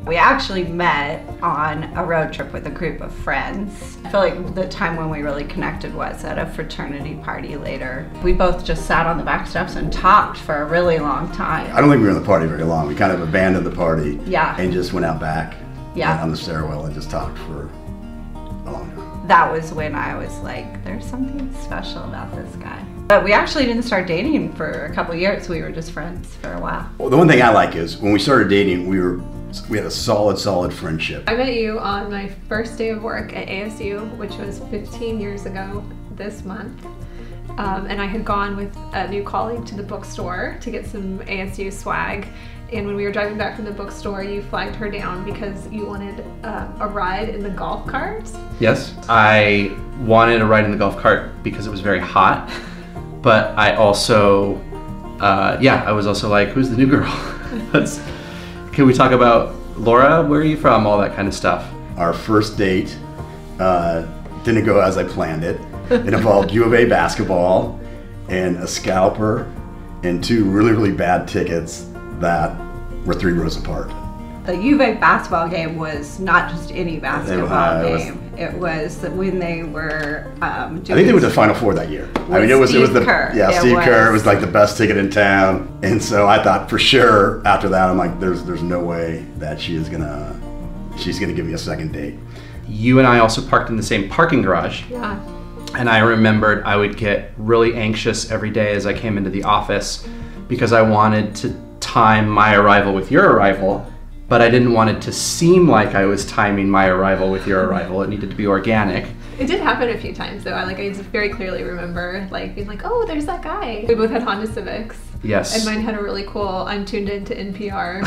We actually met on a road trip with a group of friends. I feel like the time when we really connected was at a fraternity party later. We both just sat on the back steps and talked for a really long time. I don't think we were in the party very long. We kind of abandoned the party and just went out back on the stairwell and just talked for a long time. That was when I was like, there's something special about this guy. But we actually didn't start dating for a couple of years. We were just friends for a while. Well, the one thing I like is when we started dating, we had a solid friendship. I met you on my first day of work at ASU, which was 15 years ago this month. And I had gone with a new colleague to the bookstore to get some ASU swag. And when we were driving back from the bookstore, you flagged her down because you wanted a ride in the golf cart. Yes, I wanted a ride in the golf cart because it was very hot. But I also, I was also like, who's the new girl? Can we talk about Laura? Where are you from? All that kind of stuff. Our first date didn't go as I planned it. It involved U of A basketball and a scalper and two really bad tickets that were 3 rows apart. The U of A basketball game was not just any basketball game. It was when they were doing, I think they were the Final Four that year. I mean, it was Steve the Kerr. Steve Kerr. It was like the best ticket in town, and so I thought for sure after that, I'm like, there's no way that she's gonna give me a second date. You and I also parked in the same parking garage. Yeah. And I remembered I would get really anxious every day as I came into the office because I wanted to time my arrival with your arrival. But I didn't want it to seem like I was timing my arrival with your arrival. It needed to be organic. It did happen a few times though. I just very clearly remember being like, oh, there's that guy. We both had Honda Civics. Yes. And mine had a really cool, I'm tuned into NPR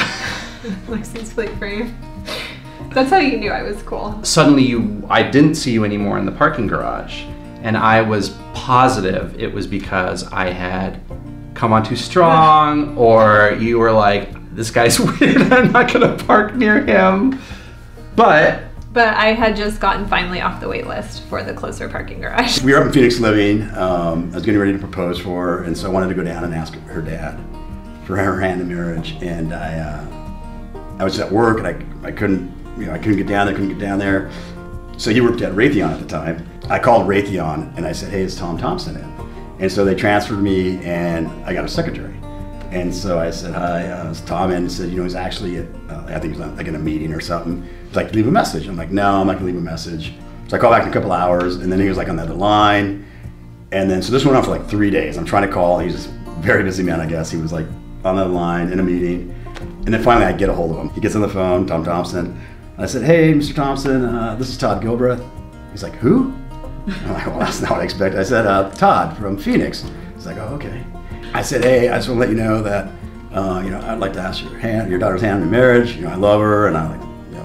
license plate frame. That's how you knew I was cool. Suddenly I didn't see you anymore in the parking garage. And I was positive it was because I had come on too strong, or you were like, this guy's weird, I'm not gonna park near him. But I had just gotten finally off the wait list for the closer parking garage. We were up in Phoenix living. I was getting ready to propose for her, and so I wanted to go down and ask her dad for her hand in marriage. And I was at work, and I couldn't get down there. So he worked at Raytheon at the time. I called Raytheon and I said, hey, is Tom Thompson in? And so they transferred me, and I got a secretary. And so I said, hi, it's Tom, and he said, he's actually at, I think he's in a meeting or something. He's like, leave a message. I'm like, no, I'm not gonna leave a message. So I call back in a couple hours, and then he was on the other line. And then, so this went on for 3 days. I'm trying to call, he's just a very busy man, I guess. He was on the other line in a meeting. And then finally I get a hold of him. He gets on the phone, Tom Thompson. I said, hey, Mr. Thompson, this is Todd Gilbreth. He's like, who? I'm like, well, that's not what I expected. I said, Todd from Phoenix. He's like, oh, okay. I said, hey, I just want to let you know that, I'd like to ask your daughter's hand in marriage. I love her, and I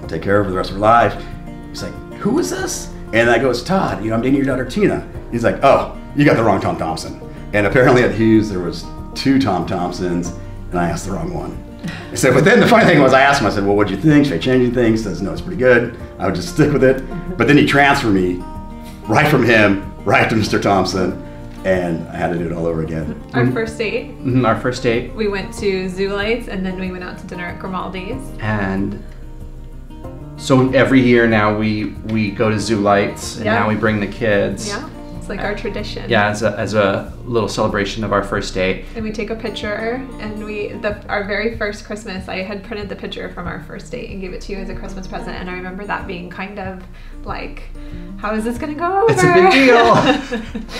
take care of her the rest of her life. He's like, who is this? And I goes, Todd, I'm dating your daughter, Tina. He's like, oh, you got the wrong Tom Thompson. And apparently at Hughes, there was 2 Tom Thompsons, and I asked the wrong one. So, but then the funny thing was, I asked him, I said, well, what'd you think? Should I change anything? He says, no, it's pretty good. I would just stick with it. But then he transferred me right from him, right to Mr. Thompson, and I had to do it all over again. Our first date. Our first date. We went to Zoo Lights, and then we went out to dinner at Grimaldi's. And so every year now we go to Zoo Lights, and now we bring the kids. Yeah. It's like our tradition. Yeah, as a little celebration of our first date. And we take a picture, and our very first Christmas, I had printed the picture from our first date and gave it to you as a Christmas present, and I remember that being kind of like, how is this gonna go over? It's a big deal.